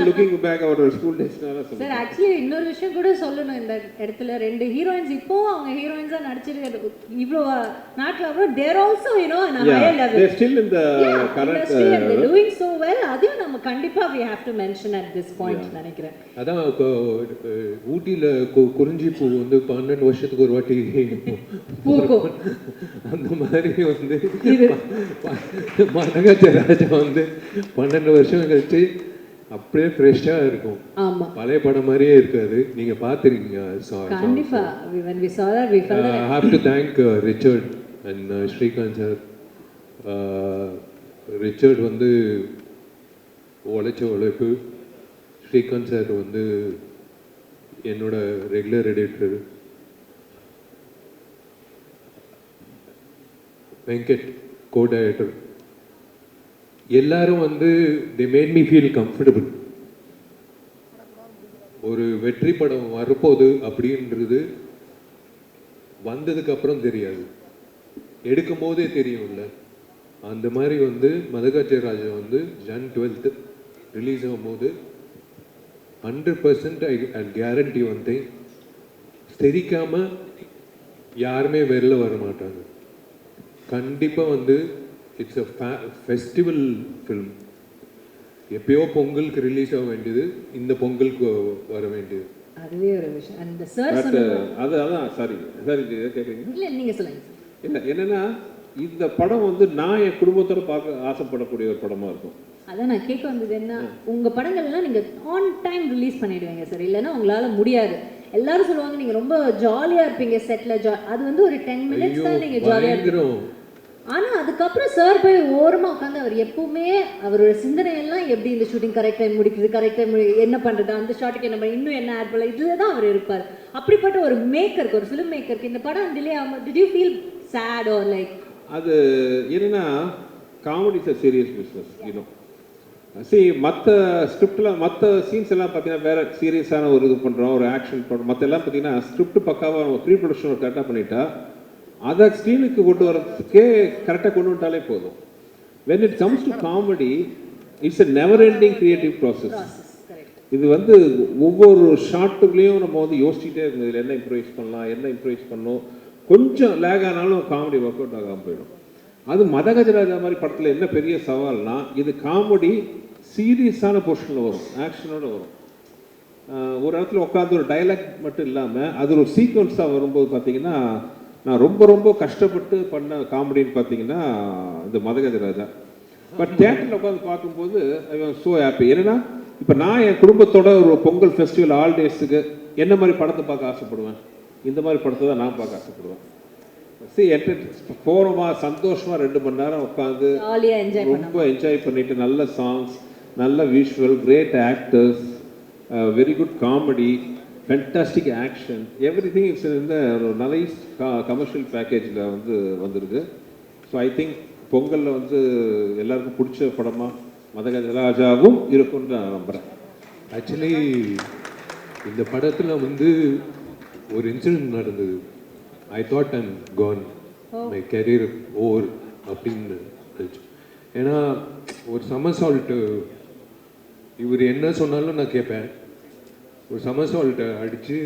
looking back our school days. Sir actually இன்னொரு விஷயம் கூட சொல்லணும் இந்த இடத்துல. 2 ஹீரோயின்ஸ் இப்போ அவங்க ஹீரோயின்ஸா நடிச்சிருக்காங்க இவ்ளோ நாட்ல. அப்புறம் தேர் also an higher level, they still in the current they're doing so well. அதையும் நம்ம கண்டிப்பா we have to mention at this point நினைக்கிறேன். அதான் ஊட்டில குறிஞ்சி பூ 12 வருஷத்துக்கு ஒரு வாட்டி பூக்கும். அந்த மாதிரி மதகஜராஜா 12 வருஷம் கழிச்சு அப்படியே ஃப்ரெஷ்ஷா இருக்கும். ஆமா, பழைய படம் மாதிரியே இருக்காது. நீங்க பாத்துருக்கீங்க கண்டிப்பா. when we saw that we felt that. I have to thank Richard and Srikanth sir. Richard உழைச்ச உழைப்பு, ஸ்ரீகாந்த் சார் என்னோட regular editor, Venkat co director, எல்லாரும் they made me feel comfortable. ஒரு வெற்றி படம் வரப்போகுது அப்படின்றது வந்ததுக்கு அப்புறம் தெரியாது, எடுக்கும் போதே தெரியும்ல. அந்த மாதிரி மதகஜராஜா Jan 12th ரிலீஸ் ஆகும்போது 100% I guarantee one thing, தெரிக்காம யாருமே வெளில வர மாட்டாங்க. கண்டிப்பா இட்ஸ் அ ஃபெஸ்டிவல் ஃபில்ம். எப்பயோ பொங்கலுக்கு ரிலீஸ் ஆக வேண்டியது இந்த பொங்கலுக்கு வர வேண்டியது. அதுவே ஒரு விஷயம். அந்த சார் சொன்னாங்க அதான் சாரி கேக்குறீங்க. இல்ல நீங்க சொல்லுங்க. இல்ல என்னன்னா இந்த படம் நான் என் குடும்பத்தோட பார்க்க ஆசைப்படக்கூடிய ஒரு படமா இருக்கும். அதான் நான் கேட்க வந்தது என்ன, உங்க படங்கள்லாம் நீங்க ஆன் டைம் ரிலீஸ் பண்ணிடுவீங்க சார், இல்லைன்னா உங்களால முடியாது. எல்லாரும் சொல்லுவாங்க நீங்க ரொம்ப ஜாலியா இருப்பீங்க செட்ல. அது ஒரு 10 minutes தான் நீங்க ஜாலியா இருக்கணும். ஆனால் அதுக்கப்புறம் சார் போய் ஓரமாக உட்காந்து அவர் எப்பவுமே அவரோட சிந்தனையெல்லாம் எப்படி இந்த ஷூட்டிங் கரெக்ட் டைம் முடிக்குது, கரெக்ட் டைம் என்ன பண்ணுறது, அந்த ஷாட்டுக்கு என்ன பண்ண, இன்னும் என்ன ஆட் பண்ணல, இதில் தான் அவர் இருப்பார். அப்படிப்பட்ட ஒரு மேக்கருக்கு, ஒரு ஃபிலிம் மேக்கருக்கு இந்த படம் டிலே ஆகும். Did you feel sad or like? அது என்னன்னா, comedy is a serious business you know. மற்ற ஸ்கிரிப்டில் மற்ற சீன்ஸ் எல்லாம் பார்த்தீங்கன்னா வேறு சீரியஸான ஒரு இது பண்ணுறோம், ஒரு ஆக்ஷன் பண்ணுறோம். மற்ற எல்லாம் பார்த்தீங்கன்னா ஸ்கிரிப்ட் பக்காவாக நம்ம ப்ரீ ப்ரொடக்ஷன் கரெக்டாக பண்ணிட்டா அதை ஸ்க்ரீனுக்கு கொண்டு வரதுக்கே கரெக்டாக கொண்டு வந்துட்டாலே போதும். when it comes to comedy it's a never ending creative process. இது வந்து ஒவ்வொரு ஷார்ட்டுக்குள்ளேயும் நம்ம வந்து யோசிச்சுட்டே இருக்கணும், இதில் என்ன இம்ப்ரூவைஸ் பண்ணலாம், என்ன இம்ப்ரூவைஸ் பண்ணணும். கொஞ்சம் லேக் ஆனாலும் காமெடி ஒர்க் அவுட் ஆகாமல் போயிடும். அது மதகஜராஜா மாதிரி படத்தில் என்ன பெரிய சவால்னா, இது காமெடி சீரியஸான போர்ஷனில் வரும், ஆக்ஷனோடு வரும். ஒரு இடத்துல உட்காந்து ஒரு டைலாக் மட்டும் இல்லாமல் அது ஒரு சீக்வன்ஸாக வரும்போது பார்த்தீங்கன்னா, நான் ரொம்ப ரொம்ப கஷ்டப்பட்டு பண்ண காமெடின்னு பார்த்தீங்கன்னா இந்த மதகஜராஜா. பட் தியேட்டரில் உட்காந்து பார்க்கும்போது ஐ வாஸ் ஸோ ஹாப்பி. ஏன்னா இப்போ நான் என் குடும்பத்தோட ஒரு பொங்கல் ஃபெஸ்டிவல் ஆல் டேஸுக்கு என்ன மாதிரி படத்தை பார்க்க ஆசைப்படுவேன், இந்த மாதிரி படத்தை தான் நான் பார்க்க ஆசைப்படுவேன். போகிறோமா சந்தோஷமாக 2 மணி நேரம் உட்காந்து ரொம்ப என்ஜாய் பண்ணிட்டு, நல்ல சாங்ஸ், நல்ல visual, great actors, very good comedy, fantastic action, everything it's இந்த ஒரு நைஸ் கமர்ஷியல் பேக்கேஜில் வந்து வந்திருக்கு. ஸோ ஐ திங்க் பொங்கலில் வந்து எல்லாருக்கும் பிடிச்ச படமாக மதகஜராஜாவும் இருக்கும்னு நான் நம்புகிறேன். ஆக்சுவலி இந்த படத்தில் வந்து ஒரு இன்சிடென்ட் நடந்தது. I thought I'm gone, my career over அப்படின்னு நினச்சி. ஏன்னா ஒரு சமர்சால்ட்டு இவர் என்ன சொன்னாலும் நான் கேட்பேன். ஒரு சமர்சால்ட்டை அடித்து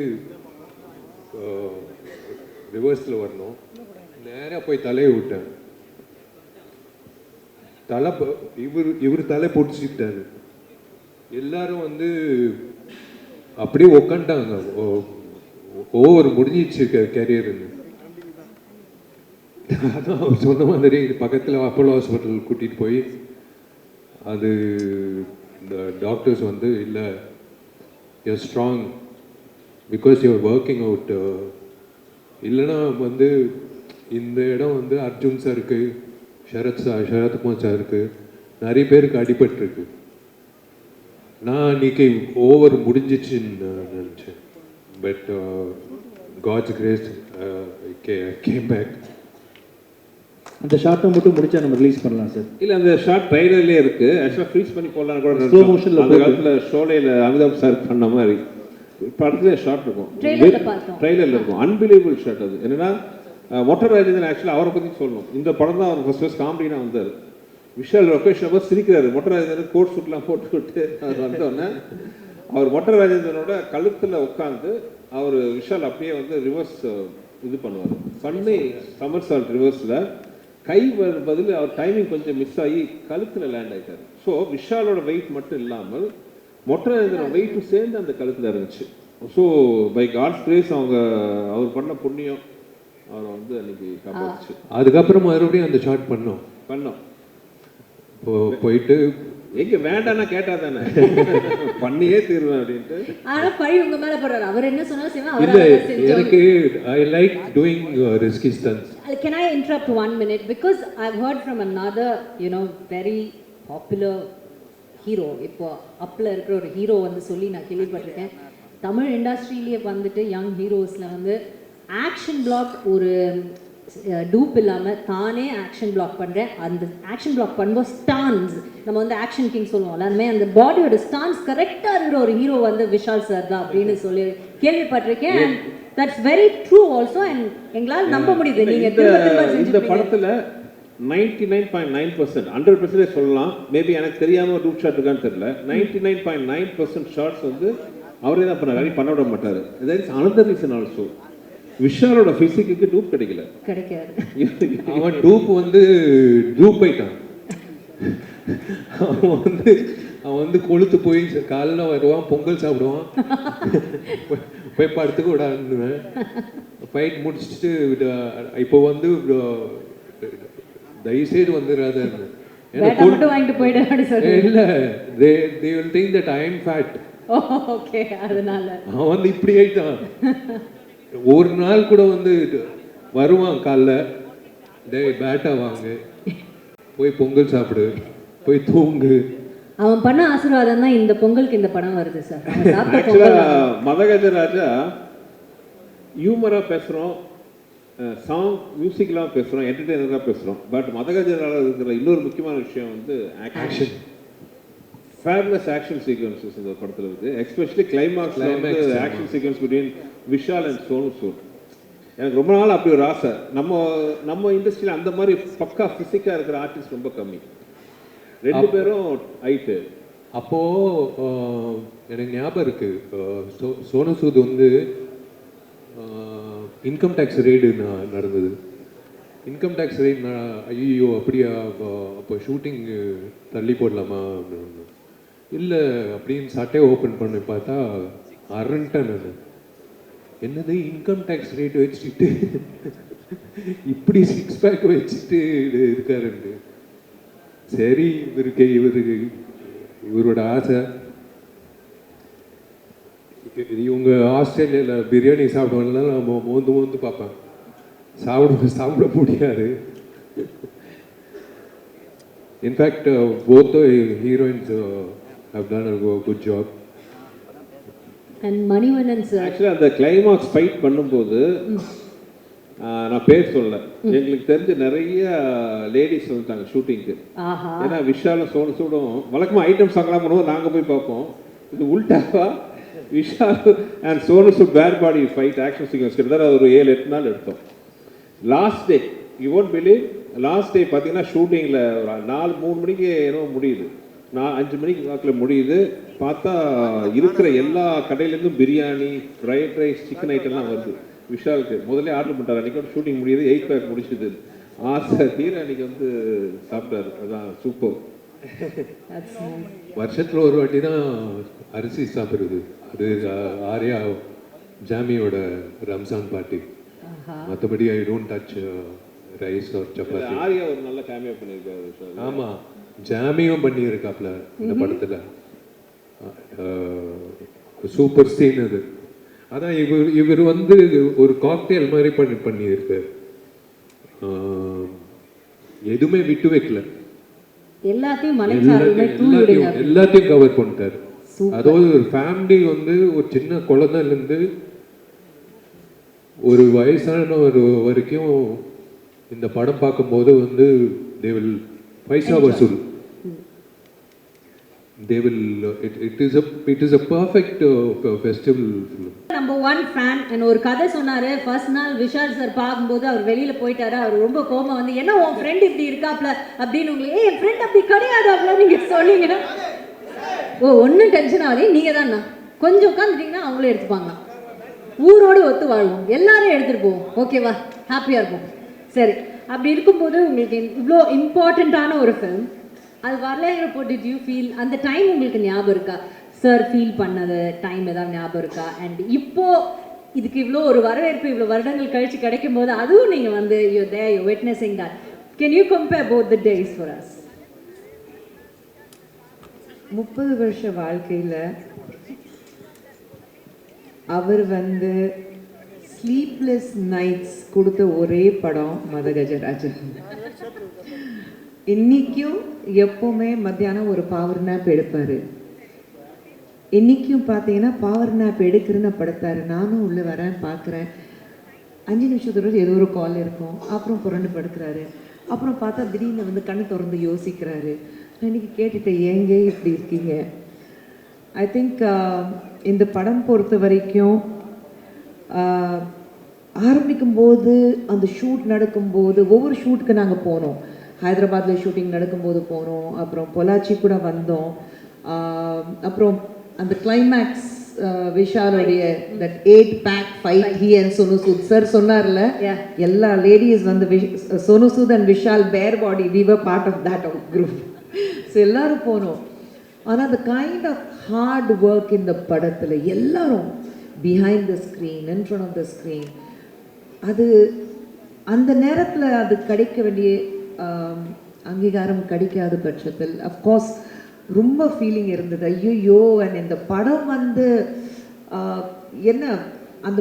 ரிவர்ஸில் வரணும், நேராக போய் தலையை விட்டேன். இவர் தலை பொடிச்சுக்கிட்டாரு. எல்லாரும் வந்து அப்படியே உக்காண்டாங்க, ஓவர் முடிஞ்சிச்சு கேரியர்னு. அதான் அவர் சொன்ன மாதிரி பக்கத்தில் அப்போலோ ஹாஸ்பிட்டல் கூட்டிகிட்டு போய் அது இந்த டாக்டர்ஸ் வந்து இல்லை, you're strong because you're working out. இல்லைன்னா வந்து இந்த இடம் வந்து அர்ஜுன் சாருக்கு, சரத்குமார் சாருக்கு, நிறைய பேருக்கு அடிபட்டிருக்கு. நான் அன்றைக்கி ஓவர் முடிஞ்சிச்சுன்னு நினச்சேன். But God's grace came back. அந்த ஷார்ட்டை மட்டும் முடிச்சா நம்ம ரிலீஸ் பண்ணலாம் சார். இல்லை, அந்த ஷார்ட் ட்ரைலர்லேயே இருக்குது. ஆக்சுவலாக ஃப்ரீஸ் பண்ணி போடலான்னு கூட ஸ்லோ மோஷனில் அந்த காலத்தில் ஷோலையில் அமிதாப் சார் பண்ண மாதிரி படத்துல ஷார்ட் இருக்கும், ட்ரைலரில் இருக்கும். அன்பிலீவபிள் ஷார்ட் அது. என்னன்னா மொட்டை ராஜேந்திரன் ஆக்சுவலாக அவரை பற்றி சொல்லணும். இந்த படம் தான் அவர் ஃபர்ஸ்ட் காமெடினா வந்தார். விஷால் லொக்கேஷன் போது சிரிக்கிறாரு. மொட்டை ராஜேந்திரன் கோட் சூட்லாம் போட்டுக்கிட்டு அவர் வந்தோடனே அவர் மொட்டை ராஜேந்திரனோட கழுத்தில் உட்காந்து அவர் விஷால் அப்படியே வந்து ரிவர்ஸ் இது பண்ணுவார். பண்ணி சமர்சால்ட் ரிவர்ஸில் கை பதில் அவர் டைமிங் கொஞ்சம் மிஸ் ஆகி கழுத்தில் லேண்ட் ஆகிட்டார். ஸோ விஷாலோட வெயிட் மட்டும் இல்லாமல் மொட்டை ராஜேந்திரன் வெயிட்டும் சேர்ந்து அந்த கழுத்தில் இருந்துச்சு. ஸோ பை காட்ஸ் கிரேஸ் அவர் பண்ண புண்ணியம் அவரை வந்து அன்னைக்கு காப்பாற்றுச்சு. அதுக்கப்புறம் மறுபடியும் அந்த ஷார்ட் பண்ணோம் போயிட்டு எங்க வேண்டாம்னா கேட்டா தானே பண்ணியே தீருவேன் அப்படின்ட்டு. ஆனா பழி உங்க மேல போறாரு. அவர் என்ன சொன்னாலும் செய்வேன். இல்ல, எனக்கு I like doing risky stunts. Can I interrupt 1 minute because I've heard from another very popular hero. இப்போ அப்ல இருக்கிற ஒரு ஹீரோ வந்து சொல்லி நான் கேள்விப்பட்டிருக்கேன். தமிழ் இண்டஸ்ட்ரியிலேயே வந்துட்டு யங் ஹீரோஸ்ல வந்து ஆக்ஷன் பிளாக் ஒரு டூப் இல்லாமல் தானே ஆக்ஷன் பிளாக் பண்ணுறேன். அந்த ஆக்ஷன் பிளாக் பண்ணும்போது ஸ்டான்ஸ், நம்ம வந்து ஆக்ஷன் கிங் சொல்லுவோம்ல, அதுமாதிரி அந்த பாடியோட ஸ்டான்ஸ் கரெக்டாக இருக்கிற ஒரு ஹீரோ வந்து விஷால் சார் தான் அப்படின்னு சொல்லி கேள்விப்பட்டிருக்கேன். And that's very true also. And எங்களால் நம்ப முடியுது. நீங்கள் இந்த படத்தில் 99.9% 100% சொல்லலாம். மேபி எனக்கு தெரியாமல் டூப் ஷாட் இருக்கான்னு தெரியல. 99.9% ஷார்ட்ஸ் வந்து அவரே தான் பண்ணார், பண்ண விட மாட்டார். That is another reason also. விஷாலோட பிசிக்கு டூப் கிடைக்காது. அவன் டூப் வந்து டூப் ஆயிட்டான். அவன் வந்து கொளுத்து போய் காலைல வருவான், பொங்கல் சாப்பிடுவான், போய் படுத்துக்க விடாதுன்னு ஃபைட் முடிச்சுட்டு இப்போ வந்து தயவுசெய்து வந்துடாது. இல்லை, they will think that I am fat. Okay, அதனால அவன் வந்து இப்படி ஆயிட்டான். ஒரு நாள் கூட வந்து வருவான் காலைல டேய் பேட்டா வாங்கு, போய் பொங்கல் சாப்பிடு, போய் தூங்கு. அவன் பண்ண ஆசீர்வாதம் தான் இந்த பொங்கலுக்கு இந்த படம் வருது சார். அவன் சாப்பிட்ட ஆக்சுவலாக பொங்கல் மதகஜராஜா ஹியூமராக பேசுகிறோம், சாங் மியூசிக்லாம் பேசுகிறோம், என்டர்டெய்னராக பேசுகிறோம். பட் மதகஜராஜா இருக்கிற இன்னொரு முக்கியமான விஷயம் வந்து ஆக்ஷன். ஃபேர்லெஸ் ஆக்ஷன் சீக்வன்சஸ் இந்த படத்தில் இருக்குது. Especially climax action sequence between Vishal and Sonu Sood. எனக்கு ரொம்ப நாள் அப்படி ஒரு ஆசை. நம்ம இண்டஸ்ட்ரியில் அந்த மாதிரி பக்கா ஃபிசிக்காக இருக்கிற ஆர்டிஸ்ட் ரொம்ப கம்மி. ரெண்டு பேரும் ஹைட்டு. அப்போது எனக்கு ஞாபகம் இருக்குது, சோனு சூத் வந்து இன்கம் டேக்ஸ் ரெய்டு நடந்தது. இன்கம் டேக்ஸ் ரெய்ட் ஐயோ அப்படியா, அப்போ ஷூட்டிங் தள்ளி போடலாமா அப்படின்னு. இல்லை அப்படின்னு சட்டையை ஓப்பன் பண்ணி பார்த்தா அரண்டன். என்னது இன்கம் டேக்ஸ் ரேட் வச்சுட்டு இப்படி 6 பேக் வச்சுட்டு இருக்காருண்டு. சரி இவரோட ஆசை. இவங்க ஆஸ்திரேலியாவில் பிரியாணி சாப்பிடுவாங்கன்னா நம்ம மோந்து பார்ப்பேன், சாப்பிட முடியாது. In fact both the heroines have done a good job. And Manivannan sir ஆக்சுவலாக அந்த கிளைமாக்ஸ் ஃபைட் பண்ணும்போது நான் பேர் சொல்லல, எங்களுக்கு தெரிஞ்ச நிறைய லேடிஸ் வந்துட்டாங்க ஷூட்டிங்க்கு. ஏன்னா விஷாலும் சோனு சூடும் வழக்கமாக ஐட்டம் சாங்லாம் பண்ணுவோம், நாங்கள் போய் பார்ப்போம். இது உல்டாவா விஷால் அண்ட் சோனு சூட் பேர் பாடி ஃபைட் ஆக்ஷன் சீக்வன்ஸ் கிட்டத்தட்ட ஒரு 7-8 நாள் எடுத்தோம். Last day you won't believe, last day பார்த்தீங்கன்னா ஷூட்டிங்கில் ஒரு 3 மணிக்கு ஏதோ முடியுது, 5 மணிக்கு வாக்கில் முடியுது. பார்த்தா இருக்கிற எல்லா கடையிலேருந்தும் பிரியாணி, ஃப்ரைட் ரைஸ், சிக்கன் ஐட்டம்லாம் வருது. விஷாலுக்கு முதல்ல ஆர்டர் பண்ணிட்டார். அன்றைக்கி ஷூட்டிங் முடியுது, 8 பேக் முடிச்சுது. ஆசை தீர அன்றைக்கி வந்து சாப்பிட்டாரு. அதான் சூப்பர். வருஷத்தில் ஒரு வாட்டி தான் அரிசி சாப்பிடுறது. அது ஆர்யா ஜாமியோட ரம்ஜான் பார்ட்டி. மற்றபடி I don't touch rice or chapati. Arya ஒரு நல்ல கேமியா பண்ணியிருக்காரு. ஆமாம், ஜாமியும் பண்ணியிருக்காப்ல இந்த படத்தில். சூப்பர் சீன் அது. அதான் இவர் வந்து ஒரு காக்டெயில் மாதிரி பண்ணியிருக்காரு. எதுவுமே விட்டு வைக்கல, எல்லாத்தையும் கவர் பண்ணிட்டாரு. அதாவது ஒரு ஃபேமிலி வந்து ஒரு சின்ன குழந்தைலேருந்து ஒரு வயசானவர் வரைக்கும் இந்த படம் பார்க்கும்போது வந்து they will பைசா வசூல். They will it is a perfect festival film. Number 1 fan. and ஒரு கதை சொன்னாரு. ஃபர்ஸ்ட் நாள் விஷால் சார் பார்க்கும்போது அவர் வெளியில போயிட்டாரு. அவர் ரொம்ப கோபமா வந்து என்ன உன் ஃப்ரெண்ட் இப்படி இருக்காப்ல அப்படின்னு உங்களுக்கு என் ஃப்ரெண்ட் அப்படி கிடையாது அப்படி நீங்க சொன்னீங்கன்னா ஒன்றும் டென்ஷன் ஆகாதே, நீங்க தான் கொஞ்சம் உட்காந்துட்டீங்கன்னா அவங்களே எடுத்துப்பாங்க. ஊரோடு ஒத்து வாழ்வோம், எல்லாரும் எடுத்துட்டு போவோம், ஓகேவா, ஹாப்பியா இருக்கும். சரி, அப்படி இருக்கும்போது உங்களுக்கு இவ்வளோ இம்பார்ட்டண்ட்டான ஒரு ஃபிலிம் அது வரலைங்கிறப்போ டிட் யூ ஃபீல் அந்த டைம் உங்களுக்கு ஞாபகம் இருக்கா? சார் ஃபீல் பண்ணது டைம் ஏதாவது ஞாபகம் இருக்கா? அண்ட் இப்போ இதுக்கு இவ்வளோ ஒரு வரவேற்பு இவ்வளோ வருடங்கள் கழிச்சு கிடைக்கும் போது அதுவும் நீங்கள் வந்து you there you witnessing that. Can you compare both the days for us? 30 வருஷ வாழ்க்கையில் அவர் வந்து ஸ்லீப்லெஸ் நைட்ஸ் கொடுத்த ஒரே படம் மதகஜராஜா. இன்னைக்கும் எப்போவுமே மத்தியானம் ஒரு பவர் நேப் எடுப்பார். இன்றைக்கும் பார்த்தீங்கன்னா பவர் நேப் எடுக்கிறேன்னு படுத்தார். நானும் உள்ளே வரேன், பார்க்குறேன், 5 நிமிஷத்துக்கு ஏதோ ஒரு கால் இருக்கும், அப்புறம் புரண்டு படுக்கிறாரு. அப்புறம் பார்த்தா திடீர்னு வந்து கண்ணு திறந்து யோசிக்கிறாரு. நான் இன்றைக்கி கேட்டுட்டேன், ஏங்க இப்படி இருக்கீங்க? ஐ திங்க் இந்த படம் பொறுத்த வரைக்கும் ஆரம்பிக்கும்போது அந்த ஷூட் நடக்கும்போது ஒவ்வொரு ஷூட்டுக்கு நாங்கள் போனோம். ஹைதராபாத்தில் ஷூட்டிங் நடக்கும்போது போனோம், அப்புறம் பொள்ளாச்சி கூட வந்தோம். அப்புறம் அந்த கிளைமேக்ஸ் விஷாலுடைய that 8 pack fight he and Sonu Sood sir சொன்னார்ல, எல்லா லேடிஸ் வந்து Sonu Sood and Vishal bare body we were part of that group. So எல்லாரும் போனோம். ஆனால் அந்த கைண்ட் ஆஃப் ஹார்ட் ஒர்க் இந்த படத்தில் எல்லாரும் behind the screen, in front of the screen, அது அந்த நேரத்தில் அது கிடைக்க வேண்டிய அங்கீகாரம் கிடைக்காத பட்சத்தில் அஃப்கோர்ஸ் ரொம்ப ஃபீலிங் இருந்தது. ஐயோ, அண்ட் இந்த படம் வந்து என்ன அந்த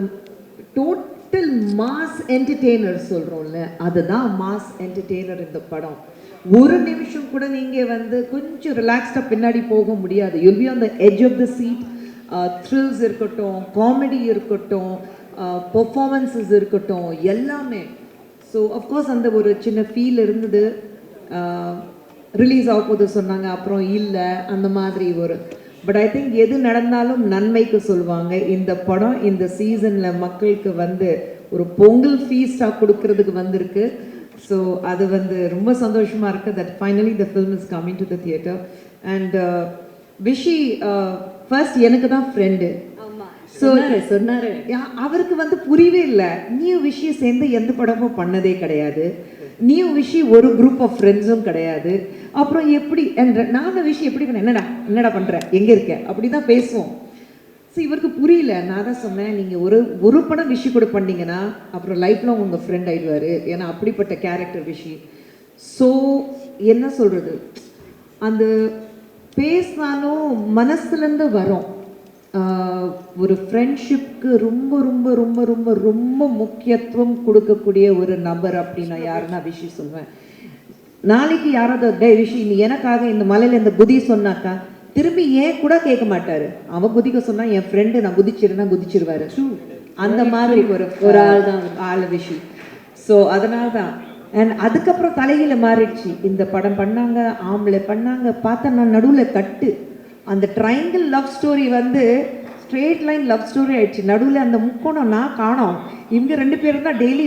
டில் மாஸ் என்டர்டெய்னர் சொல்கிறோம்ல, அதுதான் மாஸ் என்டர்டெய்னர் இந்த படம். ஒரு நிமிஷம் கூட நீங்கள் வந்து கொஞ்சம் ரிலாக்ஸ்டாக பின்னாடி போக முடியாது. You'll be on the edge of the seat. Thrills இருக்கட்டும், காமெடி இருக்கட்டும், பெர்ஃபார்மன்ஸஸ் இருக்கட்டும், எல்லாமே. ஸோ அஃப்கோர்ஸ் அந்த ஒரு சின்ன ஃபீல் இருந்தது. ரிலீஸ் ஆக போது சொன்னாங்க, அப்புறம் இல்லை, அந்த மாதிரி ஒரு. பட் ஐ திங்க் எது நடந்தாலும் நன்மைக்கு சொல்லுவாங்க. இந்த படம் இந்த சீசனில் மக்களுக்கு வந்து ஒரு பொங்கல் ஃபீஸ்டாக கொடுக்கறதுக்கு வந்திருக்கு. ஸோ அது வந்து ரொம்ப சந்தோஷமாக இருக்குது that finally the film is coming to the theatre. And Vichy first எனக்கு தான் ஃப்ரெண்டு. சொன்னாரு அவருக்கு வந்து புரியவே இல்லை. நீயும் விஷயம் சேர்ந்து எந்த படமும் பண்ணதே கிடையாது, நீயும் விஷயம் ஒரு குரூப் ஆஃப் ஃப்ரெண்ட்ஸும் கிடையாது, அப்புறம் எப்படி என்ற நாங்கள் விஷயம் எப்படி பண்ண, என்னடா பண்ணுற, எங்கே இருக்க, அப்படி தான் பேசுவோம். ஸோ இவருக்கு புரியல. நான் தான் சொன்னேன், நீங்கள் ஒரு படம் விஷயம் கூட பண்ணீங்கன்னா அப்புறம் லைஃப்லாம் உங்கள் ஃப்ரெண்ட் ஆயிடுவார், ஏன்னா அப்படிப்பட்ட கேரக்டர் விஷி. ஸோ என்ன சொல்கிறது, அந்த பேசினாலும் மனசுலேருந்து வரும். ஒரு ஃப்ரெண்ட்ஷிப்க்கு ரொம்ப ரொம்ப ரொம்ப ரொம்ப ரொம்ப முக்கியத்துவம் கொடுக்கக்கூடிய ஒரு நபர் அப்படின்னா யாருன்னா விஷி சொல்வேன். நாளைக்கு யாராவது டே விஷி நீ எனக்காக இந்த மலையில் இந்த குதி சொன்னாக்கா திரும்பி ஏன் கூட கேட்க மாட்டார். அவன் குதிக்க சொன்னால் என் ஃப்ரெண்டு நான் குதிச்சிருன்னா குதிச்சிருவாரு. அந்த மாதிரி ஒரு ஆள் தான் ஆள் விஷி. ஸோ அதனால தான். அண்ட் அதுக்கப்புறம் தலையில மாறிடுச்சு. இந்த படம் பண்ணாங்க, ஆம்பளை பண்ணாங்க, பார்த்தா நான் நடுவில் கட்டு. அந்த ட்ரையாங்கிள் லவ் ஸ்டோரி வந்து ஸ்ட்ரெயிட் லைன் லவ் ஸ்டோரி ஆயிடுச்சு. நடுவில் அந்த முக்கோணம் நான் காணோம். இவங்க 2 பேரும் தான் டெய்லி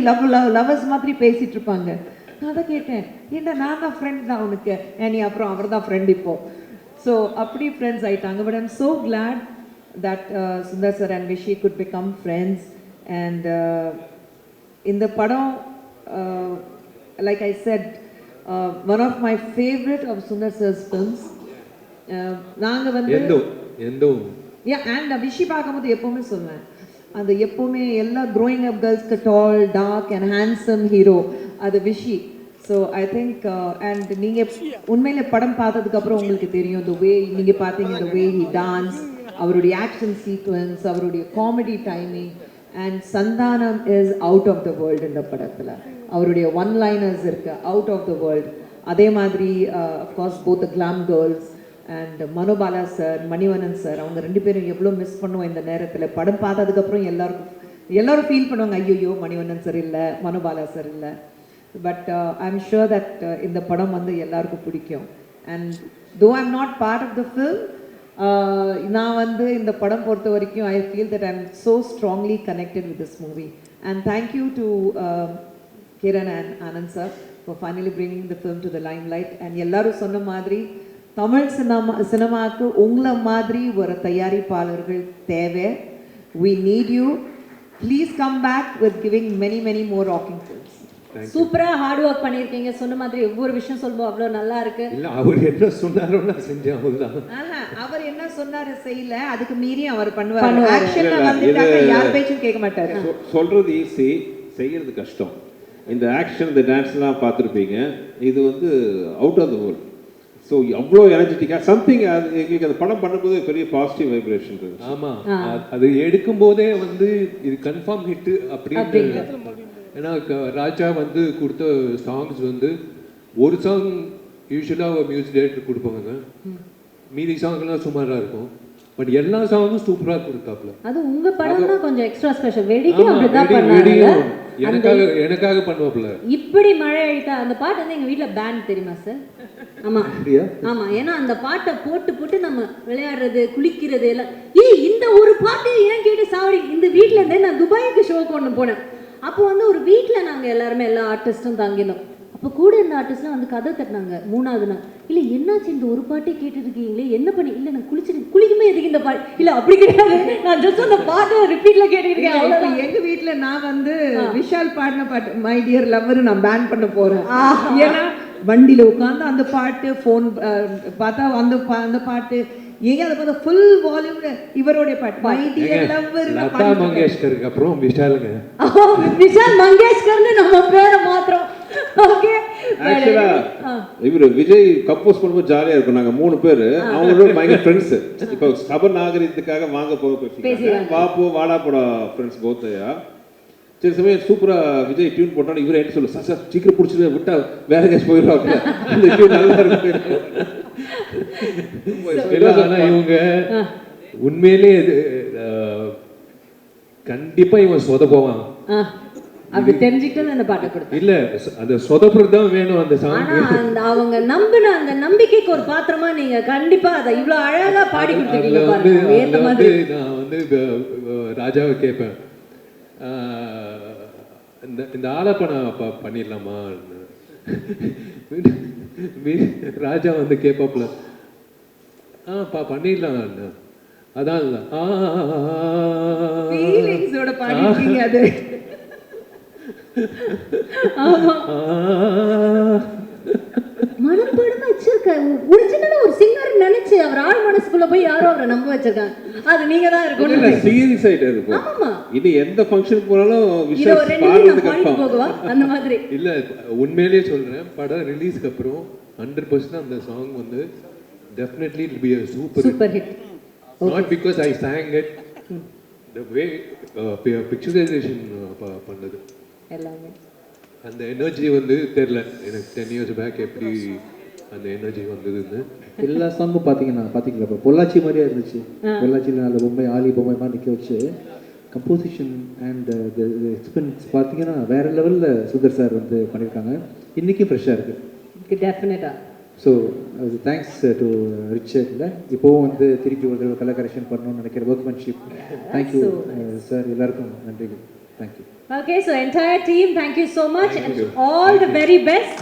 லவர்ஸ் மாதிரி பேசிட்டு இருப்பாங்க. நான் தான் கேட்டேன், ஏன்டா நான் தான் ஃப்ரெண்ட் தான் அவனுக்கு, நீ அப்புறம் அவர் தான் ஃப்ரெண்ட் இப்போ. ஸோ அப்படி ஃப்ரெண்ட்ஸ் ஆயிட்டாங்க. But I'm so glad that Sundar sir and Vishi could become friends. And இந்த படம் like I said one of my favourite of Sundar sir's films. நாங்கள் வந்து அண்ட் விஷி பார்க்கும்போது எப்போவுமே சொல்லுவேன், அது எப்போவுமே எல்லா க்ரோயிங் அப் கேர்ள்ஸ்க்கு tall dark and handsome hero அது Vishi. So I think and நீங்கள் உண்மையில படம் பார்த்ததுக்கப்புறம் உங்களுக்கு தெரியும் த வே நீங்கள் பார்த்தீங்க, த வே ஹி டான்ஸ், அவருடைய ஆக்ஷன் சீக்வன்ஸ், அவருடைய comedy timing. And Santhanam is out of the world இந்த படத்தில். அவருடைய ஒன் லைனர்ஸ் இருக்கு அவுட் ஆஃப் த வேர்ல்டு. அதே மாதிரி of course both the glam girls and Manobala sir, Manivannan sir, அவங்க 2 பேரும் எவ்வளோ மிஸ் பண்ணுவோம் இந்த நேரத்தில். படம் பார்த்ததுக்கப்புறம் எல்லாரும் ஃபீல் பண்ணுவாங்க, ஐயோ மணிவண்ணன் சார் இல்லை, மனோபாலா சார் இல்லை. But I am sure that இந்த படம் வந்து எல்லாருக்கும் பிடிக்கும். And though I am not part of the film, நான் வந்து இந்த படம் பொறுத்த வரைக்கும் I feel that I am so strongly connected with this movie. And thank you to Kiran and Anand sir for finally bringing the film to the limelight. அண்ட் எல்லாரும் சொன்ன மாதிரி தமிழ் சினிமாவுக்கு உங்களை மாதிரி ஒரு தயாரிப்பாளர்கள் தேவை. We need you. Please come back with giving many more rocking films. சூப்பரா ஹார்ட் ஒர்க் பண்ணிருக்கீங்க. சொன்ன மாதிரி ஒவ்வொரு விஷயம் சொல்லுவோம், அவ்வளோ நல்லா இருக்கு. இல்ல அவர் என்ன சொன்னாரோ நான் செஞ்சேன் அவ்வளவுதான். அவர் என்ன சொன்னாரு செய்யல, அதுக்கு மீறி அவர் பண்ணுவாரு. ஆக்ஷன்ல வந்துட்டாங்க, யார் பேச்சும் கேட்க மாட்டாரு. சொல்றது ஈஸி, செய்யறது கஷ்டம். இந்த ஆக்ஷன் இந்த டான்ஸ்லாம் பார்த்துருப்பீங்க, இது வந்து out of the world. So அவ்வளோ எனர்ஜெட்டிக்காக சம்திங். அது எங்களுக்கு அந்த படம் பண்ணும்போது பெரிய பாசிட்டிவ் வைப்ரேஷன் இருந்துச்சு. ஆமாம், அது எடுக்கும் போதே வந்து இது கன்ஃபார்ம் ஹிட்டு அப்படின்னு. ஏன்னா ராஜா வந்து கொடுத்த சாங்ஸ் வந்து ஒரு சாங் யூஸ்வலாக மியூசிக் டைரக்டர் கொடுப்பாங்க, மீதி சாங்லாம் சுமாராக இருக்கும். பட் எல்லா சாங்கும் சூப்பராக கொடுத்தாப்புல. அது உங்க படம்னா கொஞ்சம் எக்ஸ்ட்ரா ஸ்பெஷல். வெடிக்கும் அப்படிதான் பண்ணாங்க, எனக்காக பண்ணுவாப்புல. இப்படி மழை அடித்தா அந்த பாட்டு வந்து எங்க வீட்டில் பேண்ட் தெரியுமா சார்? ஆமா ஆமா, ஏன்னா அந்த பாட்டை போட்டு நம்ம விளையாடுறது, குளிக்கிறது எல்லாம். இந்த ஒரு பாட்டு ஏன் கேட்டு சாவடி. இந்த வீட்டில் இருந்தே நான் துபாய்க்கு ஷோக்கு ஒன்று போனேன். அப்போ வந்து ஒரு வீட்டில் நாங்கள் எல்லாருமே எல்லா ஆர்டிஸ்ட்டும் தங்கினோம். அப்போ கூட இருந்த ஆர்டிஸ்ட்லாம் வந்து கதை தட்டினாங்க 3வது நாள். இல்லை என்னாச்சு, இந்த ஒரு பாட்டே கேட்டுருக்கீங்களே, என்ன பண்ணி? இல்லை நான் குளிக்குமே எதுக்கு இந்த பாட்டு? இல்லை அப்படி கிடையாது, நான் ஜஸ்ட் அந்த பாட்டை ரிப்பீட்டில் கேட்டுருக்கேன் அவ்வளோதான். எங்கள் வீட்டில் நான் வந்து விஷால் பாடின பாட்டு மை டியர் லவ்வர் நான் பேன் பண்ண போகிறேன். ஏன்னா வண்டியில் உட்காந்து அந்த பாட்டு, ஃபோன் பார்த்தா அந்த பாட்டு, ஏங்க அதை பார்த்தா ஃபுல் வால்யூம்ல இவருடைய பாட்டு மை டியர் லவ்வர். லதா மங்கேஷ்கருக்கு அப்புறம் விஷாலுங்க. விஷால் மங்கேஷ்கர்னு நம்ம பேரை மாத்திரம். ஓகே, ஆக்சுவலா இவரு விஜய் கம்போஸ் பண்ணும்போது ஜாலியா இருக்கும். நாங்க 3 பேர் அவங்களோட பயங்கர ஃப்ரெண்ட்ஸ். இப்போ சப நாகரிகத்துக்காக வாங்க போக பேசிக்கிறாங்க. வாடா போடா ஃப்ரெண்ட்ஸ் போத்தையா. சில சமயம் சூப்பராக விஜய் டியூன் போட்டாலும் இவரை என்ன சொல்லுவோம், சார் சார் சீக்கிரம் பிடிச்சிட்டு விட்டா வேற கேஸ் போயிடுவாங்க, இந்த டியூன் நல்லா இருக்கு. ஆனா இவங்க உண்மையிலே கண்டிப்பா இவன் சொதப்புவான். அப்படி தெரிஞ்சுக்கிட்டு அந்த பாட்டை கொடுத்தேன். இல்ல அந்த சொதப்புறது தான் வேணும் அந்த சாங். ஆனா அந்த அவங்க நம்பின அந்த நம்பிக்கைக்கு ஒரு பாத்திரமா நீங்க கண்டிப்பா அதை இவ்வளவு அழகா பாடி கொடுத்துருக்கீங்க பாருங்க. ஏத்த மாதிரி நான் வந்து ராஜாவை கேட்பேன், இந்த ஆலப்பனை பண்ணிடலாமா? ராஜா வந்து கேட்பாப்புல, பண்ணிடலாம். அதான் ஃபீலிங்ஸோட பாடிட்டீங்க அது. ஆமா மனப்பாடமா வச்சிருக்க. ஒரிஜினலா ஒரு சிங்கர் நினைச்சு அவர் ஆள் மனசுக்குள்ள போய் யாரோ அவரை நம்ப வச்சிருக்காங்க. அது நீங்க தான் இருக்கணும். சீரியஸ் ஆயிட்டே இருக்கும். ஆமா இது எந்த ஃபங்க்ஷன் போனாலும் இது ஒரு ரெண்டு நிமிஷம் பாடி போகவா அந்த மாதிரி. இல்ல உண்மையிலேயே சொல்றேன், படம் ரிலீஸ்க்கு அப்புறம் 100% அந்த சாங் வந்து definitely it will be a super hit. Not because I sang it, the way picturization பண்ணது எல்லாமே அந்த எனர்ஜி வந்து தெரியல எனக்கு 10 years பேக் எப்படி அந்த எனர்ஜி வந்ததுன்னு. எல்லா சாங்கும் பார்த்தீங்களா இப்போ பொள்ளாச்சி மாதிரியா இருந்துச்சு. பொள்ளாச்சியில் நல்ல பொம்மை ஆலி பொம்மை மாதிரி நிற்க வச்சு கம்போசிஷன் அண்ட் எக்ஸ்பென்ஸ் பார்த்தீங்கன்னா வேற லெவலில் சுந்தர் சார் வந்து பண்ணியிருக்காங்க. இன்றைக்கும் ஃப்ரெஷ்ஷாக இருக்குது. டெஃபினட்டாக. ஸோ அது தேங்க்ஸ் டு ரிச்சர்டில் இப்போவும் வந்து திருப்பி ஒரு தடவை கலர் கரெக்ஷன் பண்ணணும்னு நினைக்கிற ஒர்க்மேன்ஷிப். தேங்க்யூ சார், எல்லாருக்கும் நன்றிகள். Thank you. Okay, so entire team, thank you so much and all the very best.